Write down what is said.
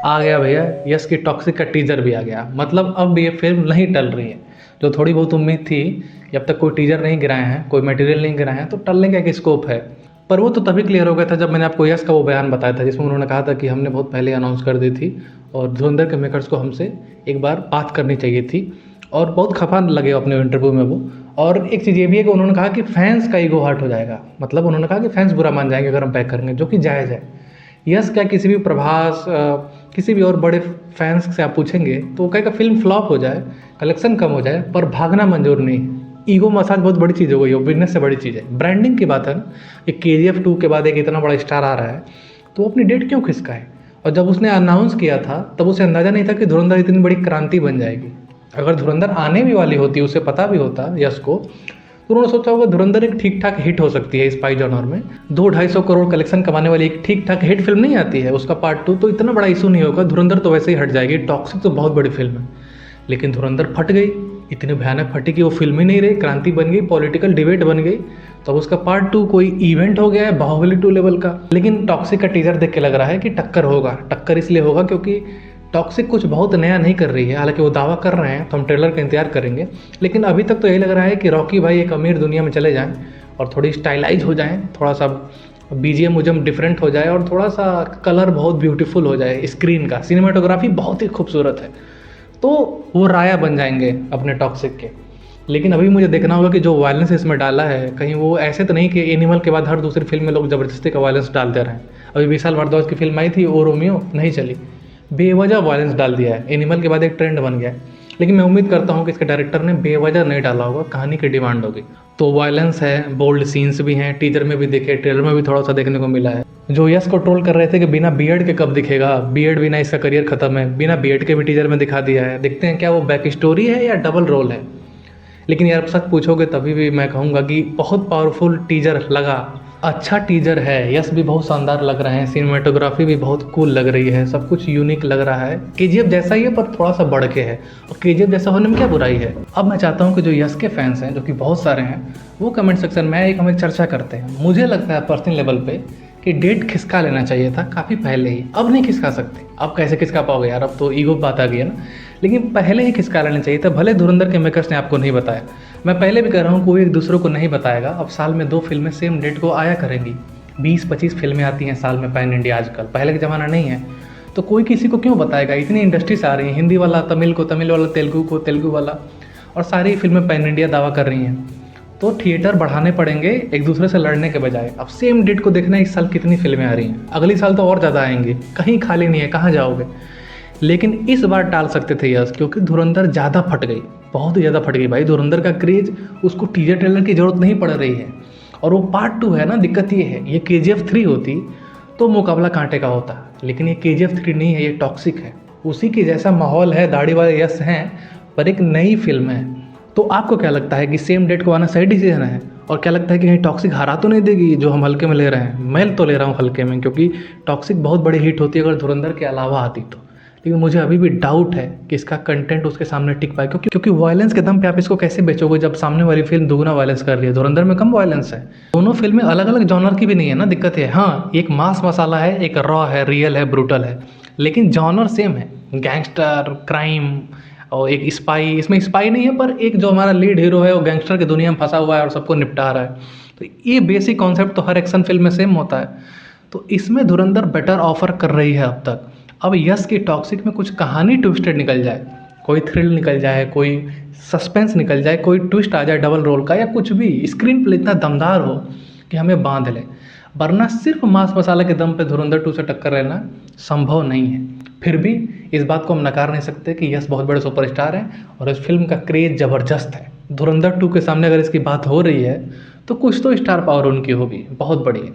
आ गया भैया, यस की टॉक्सिक का टीज़र भी आ गया। मतलब अब ये फ़िल्म नहीं टल रही है। जो थोड़ी बहुत उम्मीद थी कि अब तक कोई टीज़र नहीं गिराए हैं, कोई मटेरियल नहीं गिराए हैं, तो टलने का एक स्कोप है। पर वो तो तभी क्लियर हो गया था जब मैंने आपको यस का वो बयान बताया था, जिसमें उन्होंने कहा था कि हमने बहुत पहले अनाउंस कर दी थी और धुरंधर के मेकर्स को हमसे एक बार बात करनी चाहिए थी। और बहुत खफा लगे अपने इंटरव्यू में वो। और एक चीज़ ये भी है कि उन्होंने कहा कि फैंस का ईगो हर्ट हो जाएगा। मतलब उन्होंने कहा कि फैंस बुरा मान जाएंगे अगर हम बैक करेंगे, जो कि जायज़ है। यस क्या किसी भी प्रभास किसी भी और बड़े फैंस से आप पूछेंगे तो वो कहेगा फिल्म फ्लॉप हो जाए, कलेक्शन कम हो जाए, पर भागना मंजूर नहीं। ईगो मसाज बहुत बड़ी चीज़ हो गई है, बिजनेस से बड़ी चीज़ है। ब्रांडिंग की बात है ना, एक KGF 2 के बाद एक इतना बड़ा स्टार आ रहा है, तो वो अपनी डेट क्यों खिसकाए। और जब उसने अनाउंस किया था तब उसे अंदाज़ा नहीं था कि धुरंधर इतनी बड़ी क्रांति बन जाएगी। अगर धुरंधर आने भी वाली होती, उसे पता भी होता यस को, तो उन्होंने सोचा होगा धुरंधर एक ठीक ठाक हिट हो सकती है स्पाई जॉनर में। 200-250 करोड़ कलेक्शन कमाने वाली एक ठीक ठाक हिट फिल्म नहीं आती है, उसका पार्ट 2 तो इतना बड़ा इशू नहीं होगा। धुरंधर तो वैसे ही हट जाएगी, टॉक्सिक तो बहुत बड़ी फिल्म है। लेकिन धुरंधर फट गई, इतनी भयानक फटी कि वो फिल्म ही नहीं रही, क्रांति बन गई, पॉलिटिकल डिबेट बन गई। तो उसका पार्ट 2 कोई इवेंट हो गया है बाहुबली 2 लेवल का। लेकिन टॉक्सिक का टीजर देख के लग रहा है कि टक्कर होगा। टक्कर इसलिए होगा क्योंकि टॉक्सिक कुछ बहुत नया नहीं कर रही है। हालांकि वो दावा कर रहे हैं, तो हम ट्रेलर का इंतजार करेंगे। लेकिन अभी तक तो यही लग रहा है कि रॉकी भाई एक अमीर दुनिया में चले जाएं और थोड़ी स्टाइलाइज हो जाएं, थोड़ा सा BGM उजम डिफरेंट हो जाए और थोड़ा सा कलर बहुत ब्यूटीफुल हो जाए, स्क्रीन का सिनेमाटोग्राफी बहुत ही खूबसूरत है, तो वो राया बन जाएंगे अपने टॉक्सिक के। लेकिन अभी मुझे देखना होगा कि जो वायलेंस इसमें डाला है, कहीं वो ऐसे तो नहीं कि एनिमल के बाद हर दूसरी फिल्म में लोग ज़बरदस्ती का वायलेंस डालते रहें। अभी विशाल भारद्वाज की फिल्म आई थी ओ रोमियो, नहीं चली, बेवजह वायलेंस डाल दिया है। एनिमल के बाद एक ट्रेंड बन गया है। लेकिन मैं उम्मीद करता हूँ कि इसके डायरेक्टर ने बेवजह नहीं डाला होगा, कहानी की डिमांड होगी। तो वायलेंस है, बोल्ड सीन्स भी हैं, टीजर में भी दिखे, ट्रेलर में भी थोड़ा सा देखने को मिला है। जो यस को ट्रोल कर रहे थे कि बिना बीएड के कब दिखेगा, बीएड बिना इसका करियर खत्म है, बिना बीएड के भी टीजर में दिखा दिया है। देखते हैं क्या वो बैक स्टोरी है या डबल रोल है। लेकिन यार सच पूछोगे तभी भी मैं कहूँगा कि बहुत पावरफुल टीजर लगा, अच्छा टीजर है। यस भी बहुत शानदार लग रहे हैं, सिनेमाटोग्राफी भी बहुत कूल लग रही है, सब कुछ यूनिक लग रहा है। KGF जैसा ही है पर थोड़ा सा बढ़ के है, और KGF जैसा होने में क्या बुराई है। अब मैं चाहता हूँ कि जो यस के फैंस हैं, जो कि बहुत सारे हैं, वो कमेंट सेक्शन में एक हम एक चर्चा करते हैं। मुझे लगता है पर्सनल लेवल पे कि डेट खिसका लेना चाहिए था काफ़ी पहले ही। अब नहीं खिसका सकते। अब कैसे खिसका पाओगे यार, अब तो ईगो बात आ गई है ना। लेकिन पहले ही खिसका लेना चाहिए था। भले धुरंधर के मेकर्स ने आपको नहीं बताया, मैं पहले भी कह रहा हूँ, कोई एक दूसरे को नहीं बताएगा। अब साल में 2 फिल्में सेम डेट को आया करेंगी। 20-25 फिल्में आती हैं साल में पैन इंडिया आजकल, पहले का ज़माना नहीं है। तो कोई किसी को क्यों बताएगा। इतनी इंडस्ट्री से आ रही है, हिंदी वाला तमिल को तमिल वाला, तेलुगु को तेलुगु वाला, और सारी फिल्में पैन इंडिया दावा कर रही हैं। तो थिएटर बढ़ाने पड़ेंगे एक दूसरे से लड़ने के बजाय। अब सेम डेट को देखना है, इस साल कितनी फिल्में आ रही हैं, अगली साल तो और ज़्यादा आएंगी, कहीं खाली नहीं है, कहाँ जाओगे। लेकिन इस बार टाल सकते थे यस, क्योंकि धुरंधर ज़्यादा फट गई, बहुत ही ज़्यादा फट गई भाई। धुरंधर का क्रेज, उसको टीजर ट्रेलर की ज़रूरत नहीं पड़ रही है। और वो पार्ट 2 है ना, दिक्कत ये है। ये KGF 3 होती तो मुकाबला कांटे का होता, लेकिन ये KGF 3 नहीं है, ये टॉक्सिक है। उसी के जैसा माहौल है, दाढ़ी वाले यस हैं, पर एक नई फिल्म है। तो आपको क्या लगता है कि सेम डेट को आना सही डिसीजन है? और क्या लगता है कि कहीं टॉक्सिक हरा तो नहीं देगी जो हम हल्के में ले रहे हैं? मैं तो ले रहा हूँ हल्के में, क्योंकि टॉक्सिक बहुत बड़ी हिट होती है अगर धुरंधर के अलावा आती तो। लेकिन मुझे अभी भी डाउट है कि इसका कंटेंट उसके सामने टिक पाए, क्योंकि वायलेंस के दम पे आप इसको कैसे बेचोगे जब सामने वाली फिल्म दुगना वायलेंस कर रही है। धुरंधर में कम वायलेंस है। दोनों फिल्में अलग अलग जॉनर की भी नहीं है ना, दिक्कत है। हाँ, एक मास मसाला है, एक रॉ है, रियल है, ब्रूटल है, लेकिन जॉनर सेम है। गैंगस्टर, क्राइम और एक स्पाई। इसमें स्पाई नहीं है, पर एक जो हमारा लीड हीरो है वो गैंगस्टर की दुनिया में फंसा हुआ है और सबको निपटा रहा है। तो ये बेसिक कॉन्सेप्ट तो हर एक्शन फिल्म में सेम होता है। तो इसमें धुरंधर बेटर ऑफर कर रही है अब तक। अब यस की टॉक्सिक में कुछ कहानी ट्विस्टेड निकल जाए, कोई थ्रिल निकल जाए, कोई सस्पेंस निकल जाए, कोई ट्विस्ट आ जाए डबल रोल का, या कुछ भी स्क्रीन प्ले इतना दमदार हो कि हमें बांध ले। वरना सिर्फ मास मसाला के दम पे धुरंधर 2 से टक्कर लेना संभव नहीं है। फिर भी इस बात को हम नकार नहीं सकते कि यस बहुत बड़े सुपरस्टार हैं और इस फिल्म का क्रेज ज़बरदस्त है। धुरंधर 2 के सामने अगर इसकी बात हो रही है तो कुछ तो स्टार पावर उनकी होगी बहुत बड़ी है।